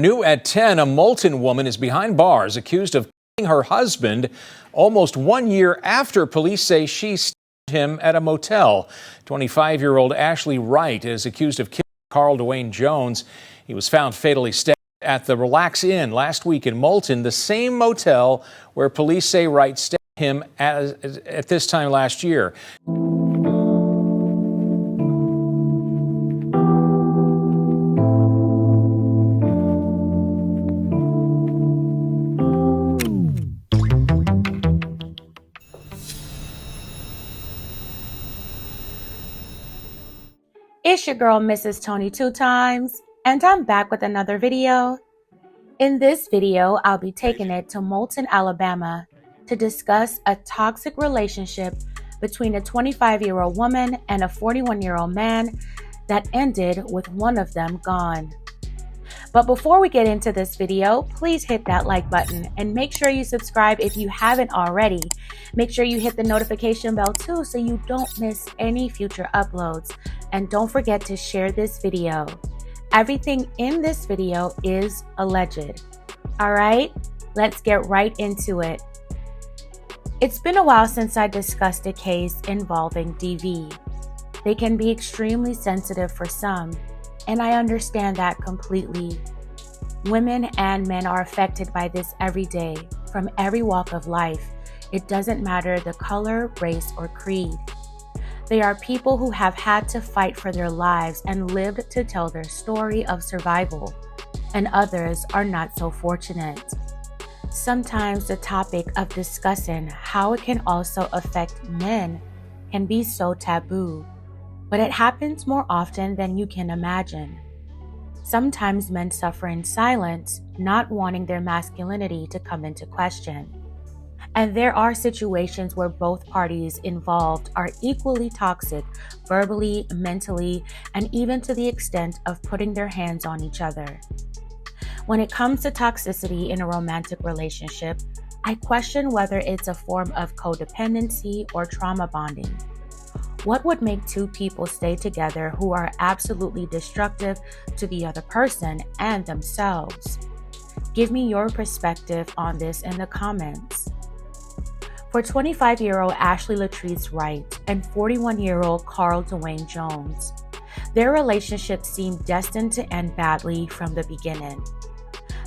New at 10, a Moulton woman is behind bars accused of killing her husband almost 1 year after police say she stabbed him at a motel. 25-year-old Ashley Wright is accused of killing Carl Dewayne Jones. He was found fatally stabbed at the Relax Inn last week in Moulton, the same motel where police say Wright stabbed him at this time last year. It's your girl, Mrs. Tony 2 times, and I'm back with another video. In this video, I'll be taking it to Moulton, Alabama to discuss a toxic relationship between a 25-year-old woman and a 41-year-old man that ended with one of them gone. But before we get into this video, please hit that like button and make sure you subscribe if you haven't already. Make sure you hit the notification bell too so you don't miss any future uploads. And don't forget to share this video. Everything in this video is alleged. All right, let's get right into it. It's been a while since I discussed a case involving DV. They can be extremely sensitive for some, and I understand that completely. Women and men are affected by this every day, from every walk of life. It doesn't matter the color, race, or creed. They are people who have had to fight for their lives and lived to tell their story of survival, and others are not so fortunate. Sometimes the topic of discussing how it can also affect men can be so taboo, but it happens more often than you can imagine. Sometimes men suffer in silence, not wanting their masculinity to come into question. And there are situations where both parties involved are equally toxic, verbally, mentally, and even to the extent of putting their hands on each other. When it comes to toxicity in a romantic relationship, I question whether it's a form of codependency or trauma bonding. What would make two people stay together who are absolutely destructive to the other person and themselves? Give me your perspective on this in the comments. For 25-year-old Ashley Latrice Wright and 41-year-old Carl Dewayne Jones, their relationship seemed destined to end badly from the beginning.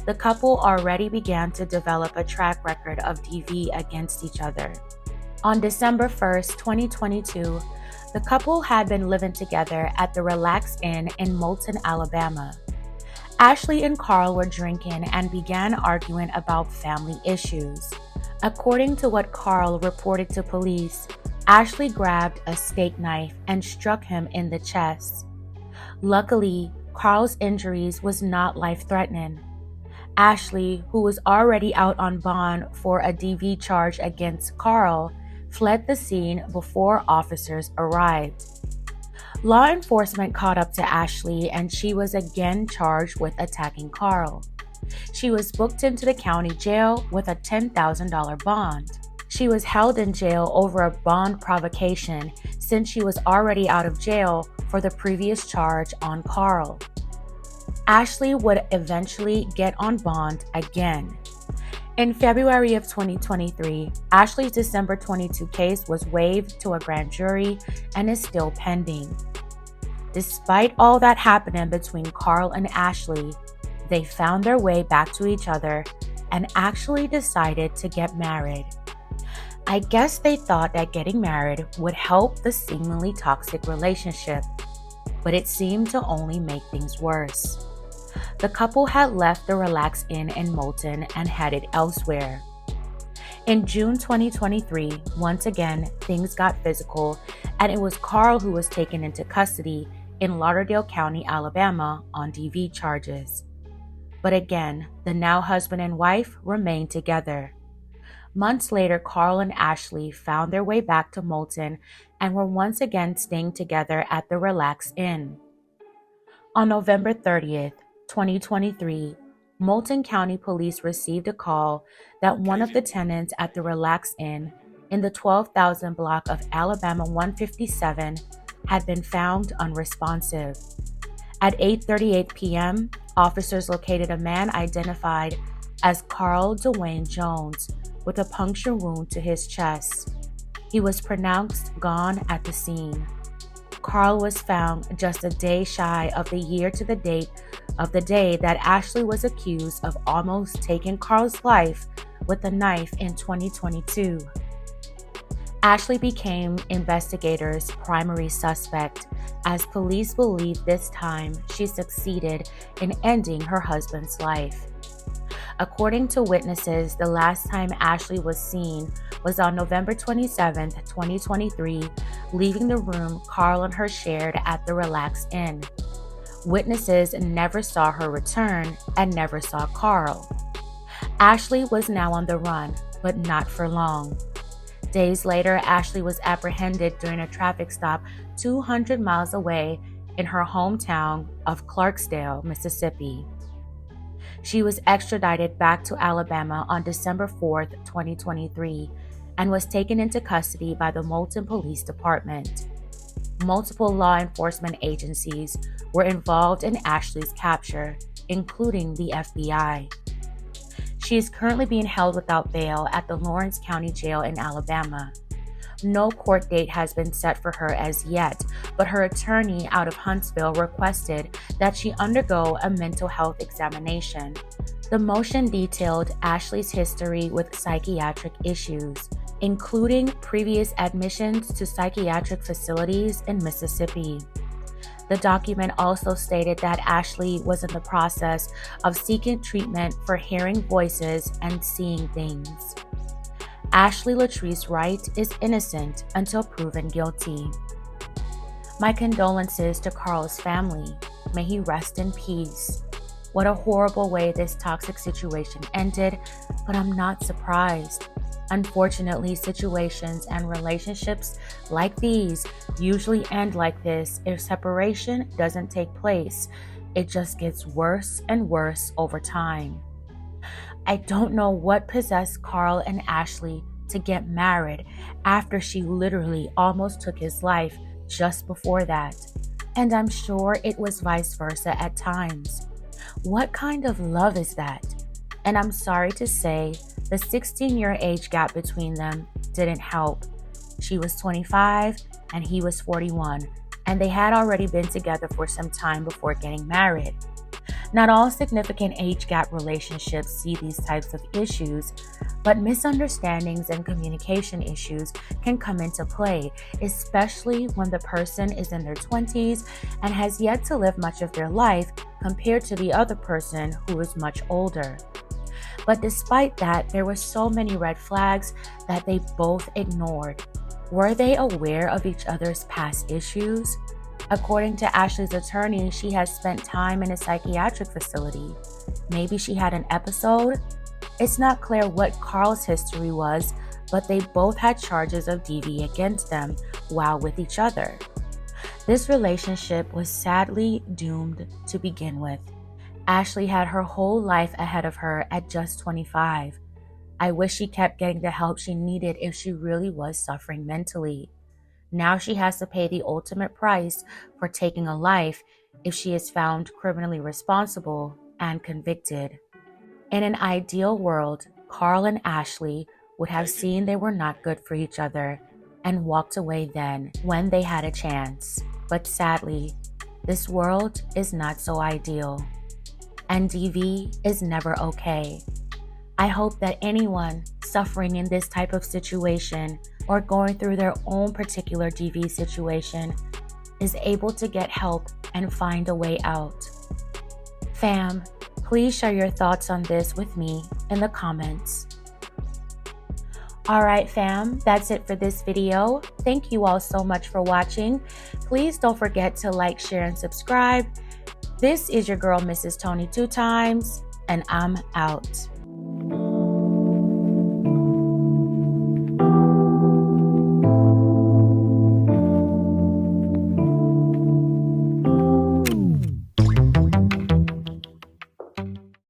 The couple already began to develop a track record of DV against each other. On December 1st, 2022, the couple had been living together at the Relax Inn in Moulton, Alabama. Ashley and Carl were drinking and began arguing about family issues. According to what Carl reported to police, Ashley grabbed a steak knife and struck him in the chest. Luckily, Carl's injuries was not life-threatening. Ashley, who was already out on bond for a DV charge against Carl, fled the scene before officers arrived. Law enforcement caught up to Ashley and she was again charged with attacking Carl. She was booked into the county jail with a $10,000 bond. She was held in jail over a bond provocation since she was already out of jail for the previous charge on Carl. Ashley would eventually get on bond again. In February of 2023, Ashley's December 22 case was waived to a grand jury and is still pending. Despite all that happening between Carl and Ashley, they found their way back to each other and actually decided to get married. I guess they thought that getting married would help the seemingly toxic relationship, but it seemed to only make things worse. The couple had left the Relax Inn in Moulton and headed elsewhere. In June 2023, once again, things got physical, and it was Carl who was taken into custody in Lauderdale County, Alabama on DV charges. But again, the now husband and wife remained together. Months later, Carl and Ashley found their way back to Moulton and were once again staying together at the Relax Inn. On November 30th, 2023, Moulton County Police received a call that one of the tenants at the Relax Inn in the 12,000 block of Alabama 157 had been found unresponsive. At 8:38 p.m., officers located a man identified as Carl Dewayne Jones with a puncture wound to his chest. He was pronounced gone at the scene. Carl was found just a day shy of the year to the date of the day that Ashley was accused of almost taking Carl's life with a knife in 2022. Ashley became investigators' primary suspect, as police believe this time she succeeded in ending her husband's life. According to witnesses, the last time Ashley was seen was on November 27, 2023, leaving the room Carl and her shared at the Relax Inn. Witnesses never saw her return and never saw Carl. Ashley was now on the run, but not for long. Days later, Ashley was apprehended during a traffic stop 200 miles away in her hometown of Clarksdale, Mississippi. She was extradited back to Alabama on December 4, 2023, and was taken into custody by the Moulton Police Department. Multiple law enforcement agencies were involved in Ashley's capture, including the FBI. She is currently being held without bail at the Lawrence County Jail in Alabama. No court date has been set for her as yet, but her attorney out of Huntsville requested that she undergo a mental health examination. The motion detailed Ashley's history with psychiatric issues, including previous admissions to psychiatric facilities in Mississippi. The document also stated that Ashley was in the process of seeking treatment for hearing voices and seeing things. Ashley Latrice Wright is innocent until proven guilty. My condolences to Carl's family. May he rest in peace. What a horrible way this toxic situation ended, but I'm not surprised. Unfortunately, situations and relationships like these usually end like this if separation doesn't take place. It just gets worse and worse over time. I don't know what possessed Carl and Ashley to get married after she literally almost took his life just before that. And I'm sure it was vice versa at times. What kind of love is that? And I'm sorry to say, the 16-year age gap between them didn't help. She was 25 and he was 41, and they had already been together for some time before getting married. Not all significant age gap relationships see these types of issues, but misunderstandings and communication issues can come into play, especially when the person is in their 20s and has yet to live much of their life compared to the other person who is much older. But despite that, there were so many red flags that they both ignored. Were they aware of each other's past issues? According to Ashley's attorney, she has spent time in a psychiatric facility. Maybe she had an episode? It's not clear what Carl's history was, but they both had charges of DV against them while with each other. This relationship was sadly doomed to begin with. Ashley had her whole life ahead of her at just 25. I wish she kept getting the help she needed if she really was suffering mentally. Now she has to pay the ultimate price for taking a life if she is found criminally responsible and convicted. In an ideal world, Carl and Ashley would have seen they were not good for each other and walked away then when they had a chance. But sadly, this world is not so ideal. And DV is never okay. I hope that anyone suffering in this type of situation or going through their own particular DV situation is able to get help and find a way out. Fam, please share your thoughts on this with me in the comments. Alright fam, that's it for this video. Thank you all so much for watching. Please don't forget to like, share, and subscribe. This is your girl, Mrs. Tony 2 Times, and I'm out.